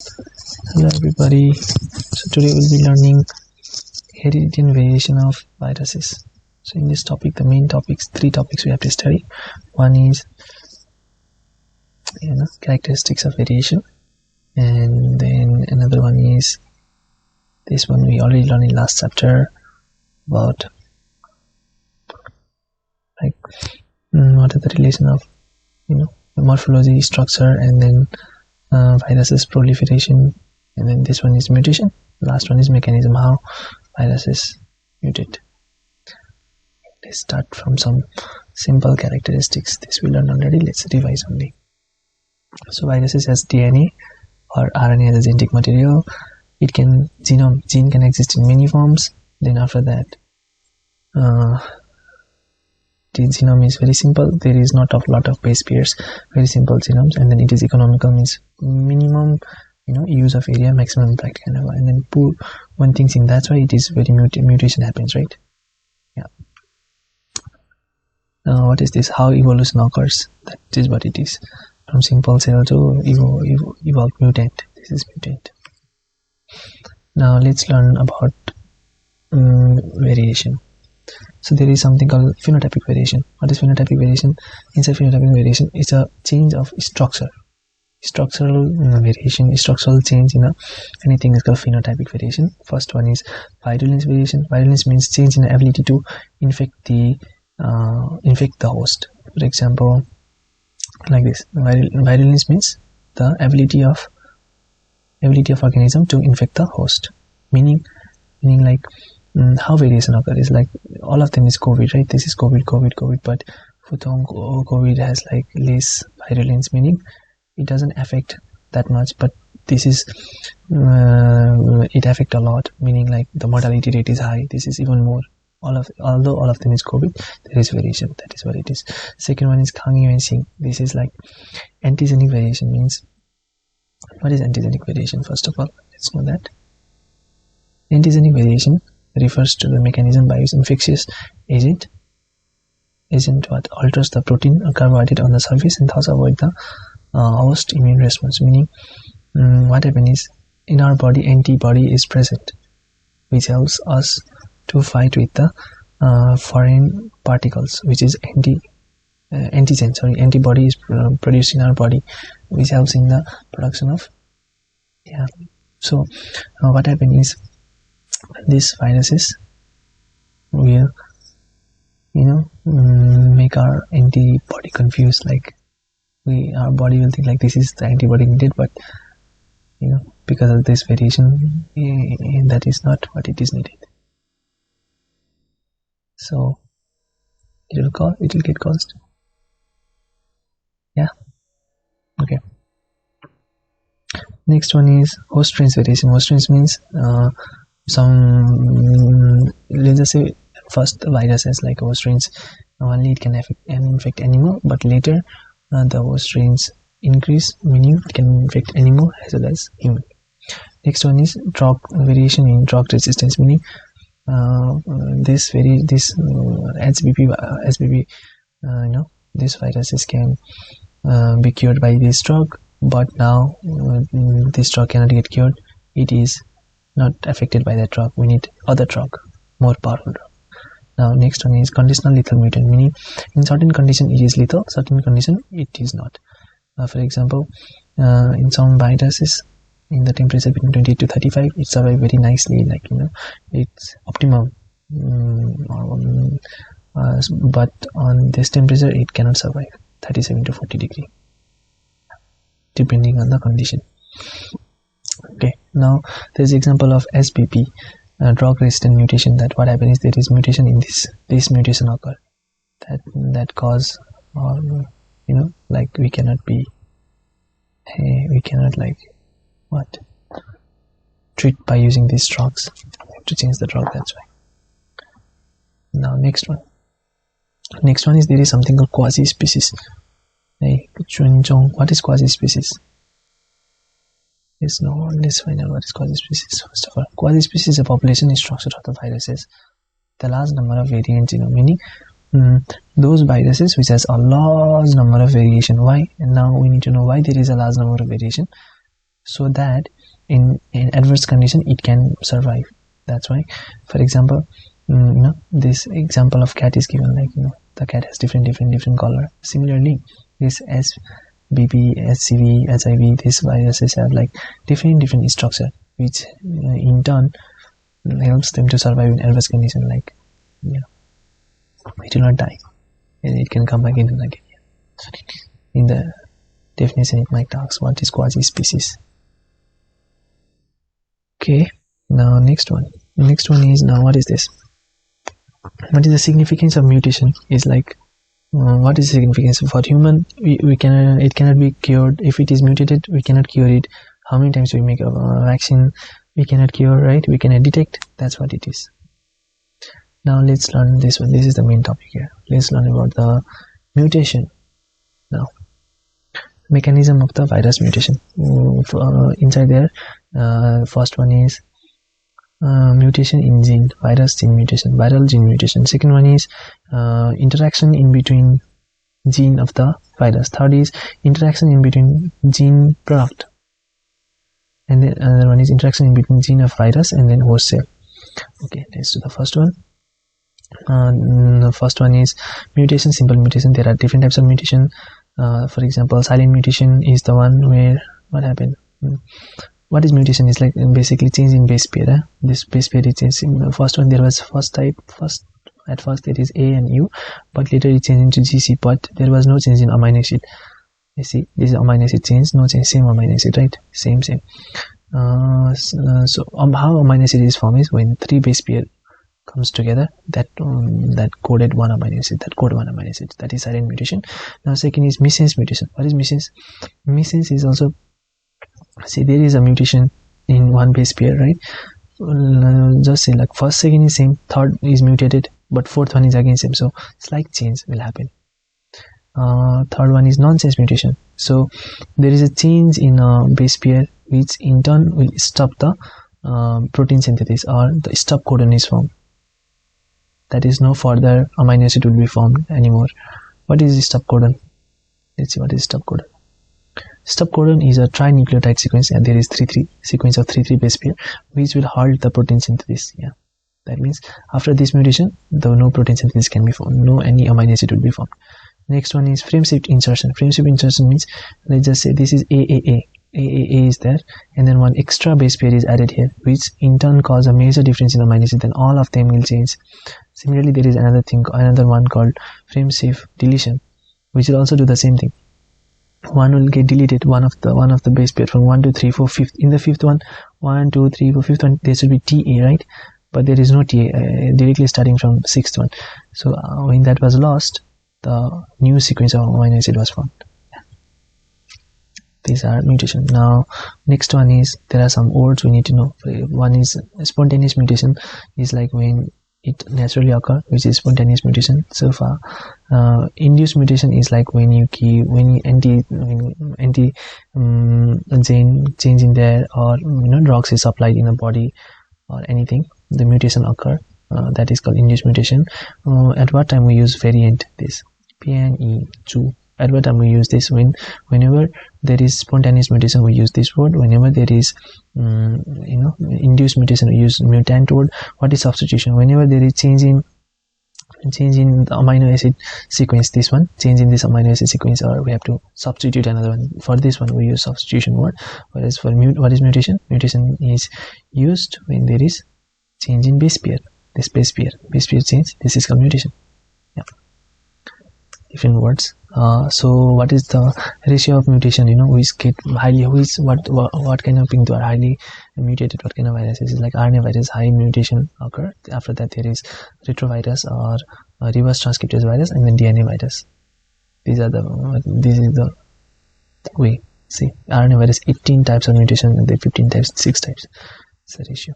Hello everybody. So today we'll be learning heredity and variation of viruses. So in this topic, the main topics, three topics we have to study. One is characteristics of variation, and then another one is this one we already learned in last chapter about what are the relation of morphology, structure, and then viruses proliferation, and then this one is mutation. Last one is mechanism, how viruses mutate. Let's start from some simple characteristics. This we learned already. Let's revise only. So viruses has DNA or RNA as a genetic material. It can gene can exist in many forms. Then after that, the genome is very simple. There is not a lot of base pairs. Very simple genomes, and then it is economical, means minimum use of area, maximum impact kind of. And then poor one things in that's why it is very mutation happens, right? Yeah. Now what is this? How evolution occurs? That is what it is. From simple cell to evolved mutant. This is mutant. Now let's learn about variation. So there is something called phenotypic variation. What is phenotypic variation? Inside phenotypic variation, it's a change of structure. Structural variation, structural change in anything is called phenotypic variation. First one is virulence variation. Virulence means change in the ability to infect the host. For example, like this, virulence means the ability of organism to infect the host. Meaning like how variation occurs is like all of them is COVID, right? This is COVID, but Futong COVID has like less virulence, meaning it doesn't affect that much, but this is it affect a lot, meaning like the mortality rate is high. This is even more. Although all of them is COVID, there is variation. That is what it is. Second one is Kang-Yuan-Sing. This is like antigenic variation. Means what is antigenic variation? First of all, let's know that antigenic variation refers to the mechanism by which infectious agent what alters the protein or carbohydrate on the surface and thus avoid the host immune response. Meaning what happens is in our body antibody is present, which helps us to fight with the foreign particles, which is antibody is produced in our body, which helps in the production of so what happens is these viruses will make our antibody confused, like our body will think like this is the antibody needed, but because of this variation that is not what it is needed, so it will get caused. Okay. Next one is host strains variation. Host strains means let's just say first the viruses like host strains only it can infect animal, but later the host strains increase, meaning it can infect animal as well as human. Next one is drug variation in drug resistance, meaning this SBB these viruses can be cured by this drug, but now this drug cannot get cured. It is not affected by that drug. We need other drug, more powerful drug. Now next one is conditional lethal mutant, meaning in certain condition it is lethal, certain condition it is not. For example, in some viruses in the temperature between 28 to 35 it survives very nicely, like it's optimum, but on this temperature it cannot survive 37 to 40 degree depending on the condition. Okay, now there is example of SBP, drug resistant mutation. That what happens is there is mutation in this mutation occur that cause like we cannot treat by using these drugs. We have to change the drug, that's why. Now next one is there is something called quasi species. What is quasi species? Let's find out what is quasi species. First of all, quasi species is a population structure of the viruses. The large number of variants, meaning those viruses which has a large number of variation. Why? And now we need to know why there is a large number of variation. so that in adverse condition it can survive. That's why, for example, this example of cat is given, like the cat has different color. Similarly, this SBB, SCV, HIV, these viruses have like different structure, which in turn helps them to survive in adverse condition. Like it will not die, and it can come back again and again. In the definition, it might ask what is quasi-species. Okay, now next one is, now what is this? What is the significance of mutation? Is like what is the significance for human? We can, it cannot be cured. If it is mutated, we cannot cure it. How many times we make a vaccine, we cannot cure, right? We cannot detect. That's what it is. Now let's learn this one. This is the main topic here. Let's learn about the mutation. Now, mechanism of the virus mutation. Inside there, first one is mutation in gene, virus gene mutation, viral gene mutation. Second one is interaction in between gene of the virus. Third is interaction in between gene product, and then another one is interaction in between gene of virus and then host cell. Okay, let's do the first one. The first one is mutation, simple mutation. There are different types of mutation. For example, silent mutation is the one where what happened. What is mutation? Is like basically change in base pair. This base pair is changing. The first one, there was at first there is A and U, but later it changed into GC, but there was no change in amino acid. You see, this is amino acid change, no change, same amino acid, right? Same. So how amino acid is formed is when 3 base pair comes together, that coded one amino acid, that is silent mutation. Now second is missense mutation. What is missense? Missense is also, see, there is a mutation in one base pair, right? Just say like first, second is same, third is mutated, but fourth one is again same, so slight change will happen. Third one is nonsense mutation. So there is a change in a base pair, which in turn will stop the protein synthesis, or the stop codon is formed. That is, no further amino acid will be formed anymore. What is the stop codon? Let's see what is stop codon. Stop codon is a trinucleotide sequence, and there is sequence of 3 base pair, which will halt the protein synthesis. Yeah, that means after this mutation, though no protein synthesis can be formed, no any amino acid will be formed. Next one is frame shift insertion. Frame shift insertion means, let's just say this is AAA. AAA is there, and then one extra base pair is added here, which in turn cause a major difference in amino acid. Then all of them will change. Similarly, there is another one called frame shift deletion, which will also do the same thing. One will get deleted, one of the base pair from 1 to 3, 4, 5th. In the 5th one, 1, 2, 3, 4, 5th one, there should be TA, right? But there is no TA directly starting from 6th one. So when that was lost, the new sequence of amino acid was formed. These are mutation. Now next one is, there are some words we need to know. One is spontaneous mutation, is like when it naturally occur, which is spontaneous mutation. So far, induced mutation is like when anti gene change in there, or drugs is applied in a body or anything, the mutation occur. That is called induced mutation. At what time we use variant? This PNE2. At what time we use this? Whenever there is spontaneous mutation, we use this word. Whenever there is induced mutation, we use mutant word. What is substitution? Whenever there is change in the amino acid sequence, this one, change in this amino acid sequence, or we have to substitute another one. For this one we use substitution word. Whereas for what is mutation? Mutation is used when there is change in base pair. This base pair change, this is called mutation. Yeah, different words. So what is the ratio of mutation? What kind of things are highly mutated? What kind of viruses? Is like RNA virus, high mutation occur. After that there is retrovirus or reverse transcriptase virus, and then DNA virus. This is the way. See, RNA virus 18 types of mutation, and then 15 types, 6 types. It's the ratio.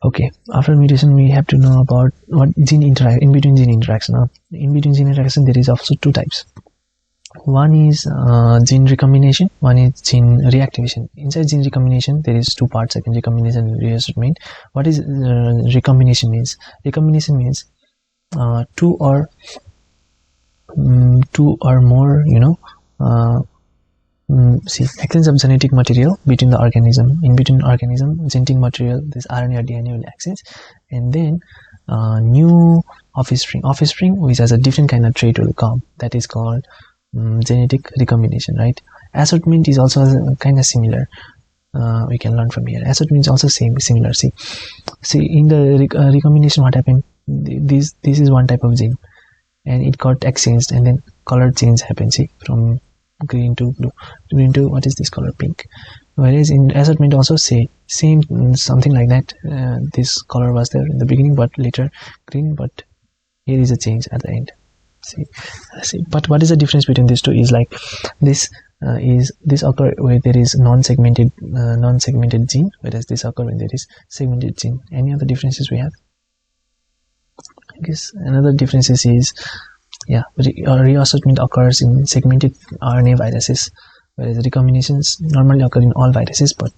Okay, after mutation we have to know about what in between gene interaction. In between gene interaction there is also 2 types. One is gene recombination, one is gene reactivation. Inside gene recombination there is 2 parts, second recombination and rearrangement. What is recombination means? Recombination means 2 or more See, exchange of genetic material between the organism, in between organism, genetic material, this RNA or DNA will exchange, and then new offspring which has a different kind of trait will come. That is called genetic recombination, right? Assortment is also kind of similar. We can learn from here. Assortment is also similar. See, in the recombination, what happened? This is one type of gene, and it got exchanged, and then color change happened. See, from green to blue, green to what is this color, pink. Whereas in assortment also same something like that. This color was there in the beginning, but later green. But here is a change at the end. See. But what is the difference between these two is like this occur where there is non-segmented gene, whereas this occur when there is segmented gene. Any other differences we have? I guess another difference is reassortment occurs in segmented RNA viruses, whereas recombinations normally occur in all viruses, but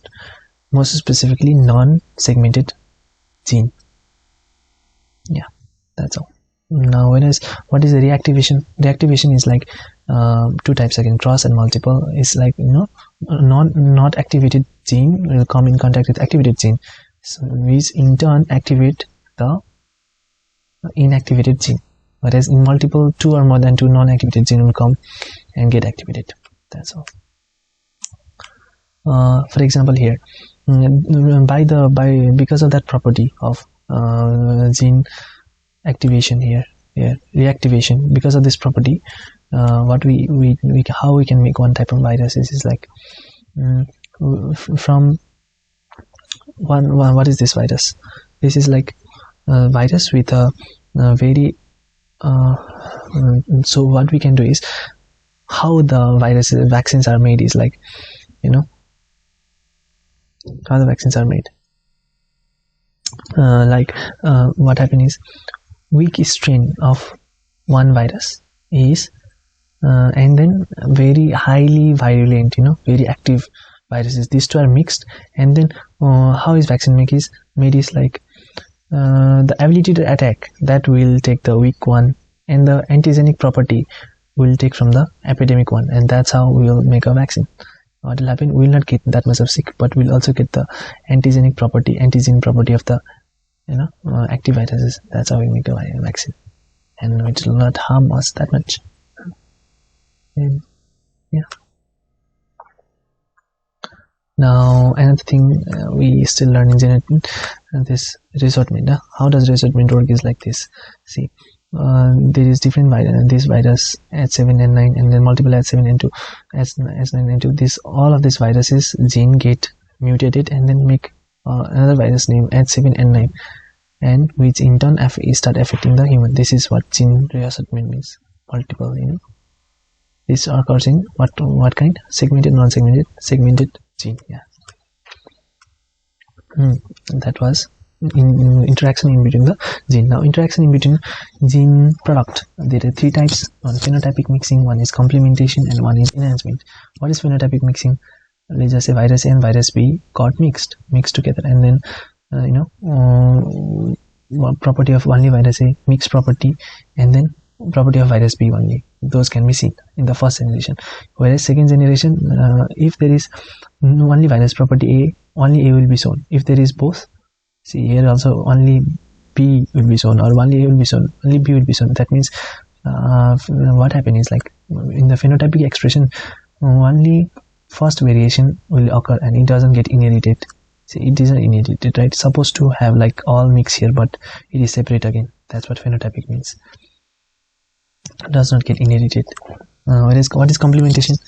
most specifically non-segmented gene. Yeah, that's all. Now, whereas what is the reactivation? Reactivation is like two types again, cross and multiple. It's like not activated gene will come in contact with activated gene, so which in turn activate the inactivated gene. Whereas in multiple, two or more than two non-activated gene will come and get activated. That's all. For example, here, because of that property of gene activation here, reactivation, because of this property, what how we can make one type of virus is like from what is this virus? This is like a virus with a very so what we can do is, how the vaccines are made is like, how the vaccines are made. What happened is, weak strain of one virus is and then very highly virulent, very active viruses. These two are mixed, and then how is vaccine made is like the ability to attack, that will take the weak one, and the antigenic property will take from the epidemic one, and that's how we will make a vaccine. What will happen? We will not get that much of sick, but we'll also get the antigenic property, antigen property of the active viruses. That's how we make a vaccine, and it will not harm us that much. And yeah. Now another thing we still learn in genetic, this reassortment. How does reassortment work is like this. See, there is different this virus H7N9, and then multiple H7N2, S9N2. All of these viruses gene get mutated and then make another virus named H7N9, and which in turn start affecting the human. This is what gene reassortment means. Multiple, this occurs in what kind? Segmented, non-segmented, segmented gene. Yeah. That was interaction in between the gene. Now, interaction in between gene product. There are three types: one phenotypic mixing, one is complementation, and one is enhancement. What is phenotypic mixing? Let's just say virus A and virus B got mixed together, and then property of only virus A, mixed property, and then property of virus B only. Those can be seen in the first generation. Whereas second generation, if there is only virus property A, only A will be shown. If there is both, see here also only B will be shown, or only A will be shown, only B will be shown. That means what happens is, like in the phenotypic expression, only first variation will occur and it doesn't get inherited. See, it isn't inherited, right? It's supposed to have like all mix here, but it is separate again. That's what phenotypic means. It does not get inherited. What is complementation?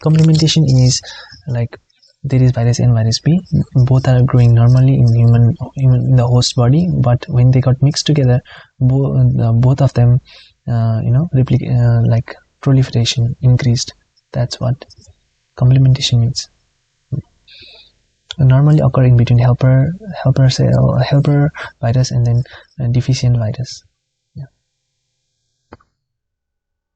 Complementation is like there is virus A and virus B. Both are growing normally in human in the host body, but when they got mixed together, both of them, like proliferation increased. That's what complementation means. Normally occurring between helper virus and then deficient virus.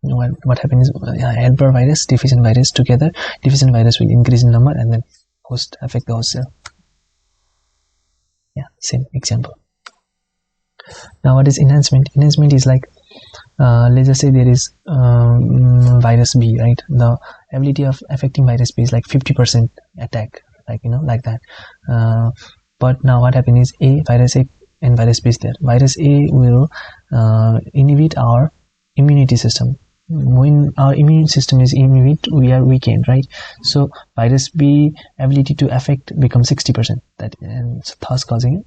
What happens is helper virus, deficient virus together. Deficient virus will increase in number and then affect the host cell. Yeah, same example. Now what is enhancement? Enhancement is like let's just say there is virus B, right? The ability of affecting virus B is like 50% attack, like like that. But now what happens is virus A and virus B is there. Virus A will inhibit our immunity system. When our immune system is inhibit, we are weakened, right? So virus B ability to affect becomes 60%. That, and thus causing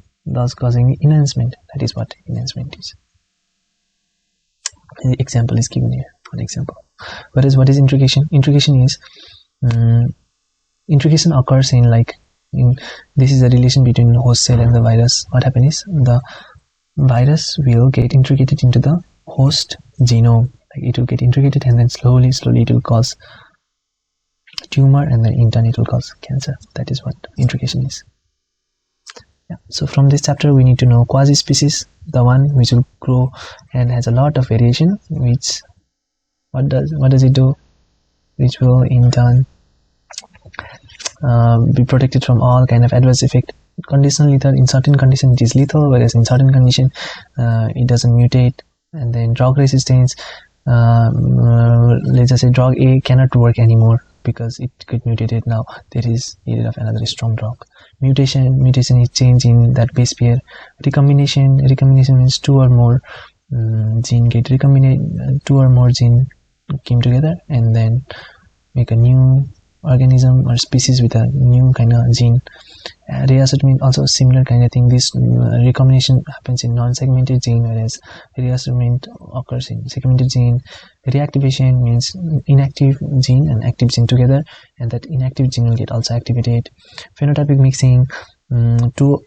enhancement. That is what enhancement is. The example is given here. One example. Whereas what is integration? Integration is integration occurs in this is a relation between the host cell and the virus. What happens is the virus will get integrated into the host genome. Like it will get integrated, and then slowly it will cause tumor, and then in turn it will cause cancer. That is what integration is. Yeah. So from this chapter we need to know quasi-species, the one which will grow and has a lot of variation, which what does it do? Which will in turn be protected from all kind of adverse effect. Conditional lethal, in certain condition it is lethal, whereas in certain condition it doesn't mutate. And then drug resistance, let's just say drug A cannot work anymore because it could mutate it. Now there is needed of another strong drug. Mutation is change in that base pair. Recombination means two or more gene get recombined, two or more gene came together and then make a new organism or species with a new kind of gene. Reassignment also similar kind of thing. This recombination happens in non-segmented gene, whereas reassignment occurs in segmented gene. Reactivation means inactive gene and active gene together, and that inactive gene will get also activated. Phenotypic mixing, two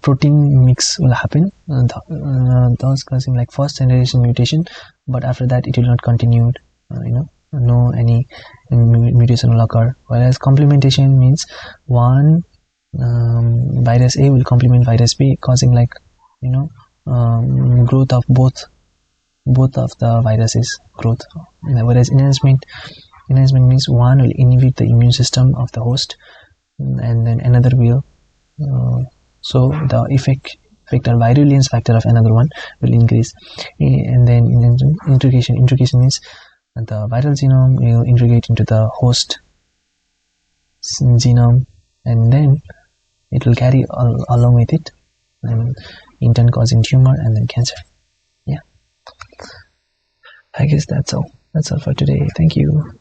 protein mix will happen, thus causing like first generation mutation, but after that it will not continue. No any mutation will occur. Whereas complementation means one virus A will complement virus B, causing growth of both of the viruses growth. Whereas enhancement means one will inhibit the immune system of the host, and then another will so the effect or virulence factor of another one will increase. And then integration means the viral genome will integrate into the host genome, and then it will carry along with it, and in turn causing tumor and then cancer. Yeah, I guess that's all for today. Thank you.